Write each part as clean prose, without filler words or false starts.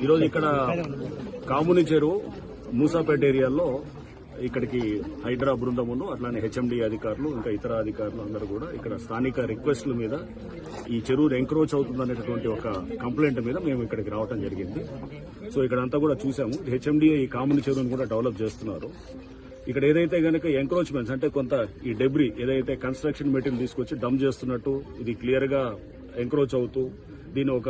ఈరోజు ఇక్కడ కాముని చెరువు మూసాపేట ఏరియాలో ఇక్కడికి హైడ్రా బృందమును అట్లానే హెచ్ఎండి అధికారులు ఇంకా ఇతర అధికారులు అందరూ కూడా ఇక్కడ స్థానిక రిక్వెస్ట్ల మీద ఈ చెరువు ఎంక్రోచ్ అవుతుందనేటువంటి ఒక కంప్లైంట్ మీద మేము ఇక్కడికి రావడం జరిగింది. సో ఇక్కడంతా కూడా చూసాము. హెచ్ఎండి ఈ కాముని చెరువును కూడా డెవలప్ చేస్తున్నారు. ఇక్కడ ఏదైతే గనక ఎంక్రోచ్మెంట్స్ అంటే కొంత ఈ డెబ్రీ ఏదైతే కన్స్ట్రక్షన్ మెటీరియల్ తీసుకొచ్చి డంప్ చేస్తున్నట్టు ఇది క్లియర్ గా ఎంక్రోచ్ అవుతూ దీని ఒక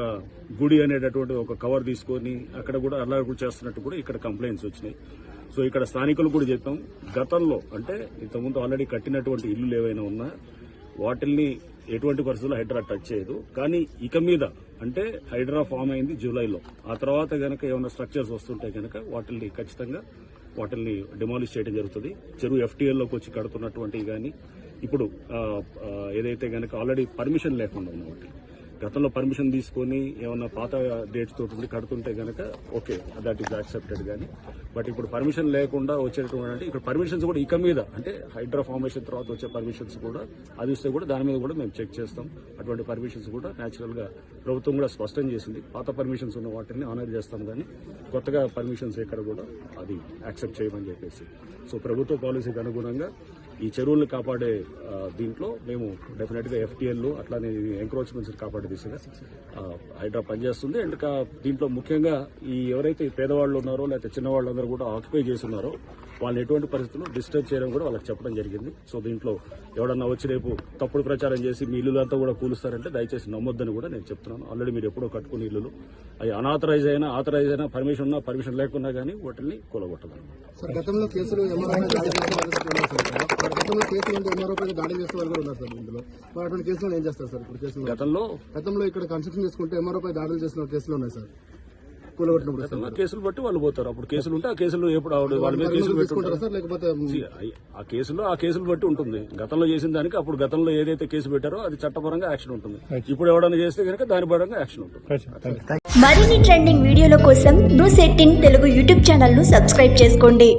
గుడి అనేటటువంటి ఒక కవర్ తీసుకొని అక్కడ కూడా అల్లరి చేస్తున్నట్టు కూడా ఇక్కడ కంప్లైంట్స్ వచ్చినాయి. సో ఇక్కడ స్థానికులు కూడా చెప్పాం, గతంలో అంటే ఇంతకుముందు ఆల్రెడీ కట్టినటువంటి ఇల్లులు ఏవైనా ఉన్నా వాటిల్ని ఎటువంటి పరిస్థితుల్లో హైడ్రా టచ్ చేయదు. కానీ ఇక మీద అంటే హైడ్రా ఫామ్ అయింది జూలైలో, ఆ తర్వాత గనక ఏమైనా స్ట్రక్చర్స్ వస్తుంటే గనక వాటిల్ని ఖచ్చితంగా వాటిల్ని డిమాలిష్ చేయడం జరుగుతుంది. చెరువు ఎఫ్టీఎల్లోకి వచ్చి కడుతున్నటువంటివి కానీ ఇప్పుడు ఏదైతే గనక ఆల్రెడీ పర్మిషన్ లేకుండా ఉన్న వాటి గతంలో పర్మిషన్ తీసుకుని ఏమన్నా పాత డేట్స్ తోటి కడుతుంటే గనక ఓకే, దట్ ఈస్ యాక్సెప్టెడ్. కానీ బట్ ఇప్పుడు పర్మిషన్ లేకుండా వచ్చేటువంటి ఇక్కడ పర్మిషన్స్ కూడా ఇక మీద అంటే హైడ్రా ఫార్మేషన్ తర్వాత వచ్చే పర్మిషన్స్ కూడా అది ఇస్తే కూడా దాని మీద కూడా మేము చెక్ చేస్తాం. అటువంటి పర్మిషన్స్ కూడా న్యాచురల్ గా ప్రభుత్వం కూడా స్పష్టం చేసింది. పాత పర్మిషన్స్ ఉన్న వాటిని ఆనర్ చేస్తాం, కానీ కొత్తగా పర్మిషన్స్ ఎక్కడ కూడా అది యాక్సెప్ట్ చేయమని చెప్పేసి. సో ప్రభుత్వ పాలసీకి అనుగుణంగా ఈ చెరువులను కాపాడే దీంట్లో మేము డెఫినెట్ గా ఎఫ్టీఎల్ అట్లానే ఎంక్రోచ్మెంట్స్ కాపాడే దిశగా హైడ్రా పనిచేస్తుంది. అండ్ దీంట్లో ముఖ్యంగా ఈ ఎవరైతే పేదవాళ్ళు ఉన్నారో లేకపోతే చిన్నవాళ్ళందరూ కూడా ఆక్యుపై చేస్తున్నారో వాళ్ళు ఎటువంటి పరిస్థితుల్లో డిస్టర్బ్ చేయడం కూడా వాళ్ళకి చెప్పడం జరిగింది. సో దీంట్లో ఎవడన్నా వచ్చి రేపు తప్పుడు ప్రచారం చేసి మీ ఇల్లులంతా కూడా కూలుస్తారంటే దయచేసి నమ్మొద్దని కూడా నేను చెప్తున్నాను. ఆల్రెడీ మీరు ఎప్పుడో కట్టుకునే ఇల్లులు అవి అనాథరైజ్ అయినా ఆథరైజ్ అయినా పర్మిషన్ ఉన్నా పర్మిషన్ లేకున్నా కానీ వాటిని కూలగొట్టదన్నమాట. గతంలో కేసులు దాడి చేసే వాళ్ళు కూడా ఉన్నారు సార్. ఇందులో అటువంటి కేసులు ఏం చేస్తారు సార్? ఇప్పుడు గతంలో ఇక్కడ కన్స్ట్రక్షన్ చేసుకుంటే ఎంఆర్ఓపై దాడులు చేసిన కేసులు ఉన్నాయి సార్. కేసులు బట్టి వాళ్ళు పోతారు. అప్పుడు కేసులు ఉంటే ఆ కేసులు ఎప్పుడు వాళ్ళ మీద కేసులు పెట్టుకుంటారు సార్. లేకపోతే ఆ కేసులు బట్టి ఉంటుంది. గతంలో చేసిన దానికి అప్పుడు గతంలో ఏదైతే కేసు పెట్టారో అది చట్టపరంగా యాక్షన్ ఉంటుంది. ఇప్పుడు ఎవరైనా చేస్తే కనుక దాని పరంగా యాక్షన్ ఉంటుంది. మరిన్ని ట్రెండింగ్ వీడియోల కోసం న్యూస్ 18 తెలుగు యూట్యూబ్ ఛానల్ ను సబ్స్క్రైబ్ చేసుకోండి.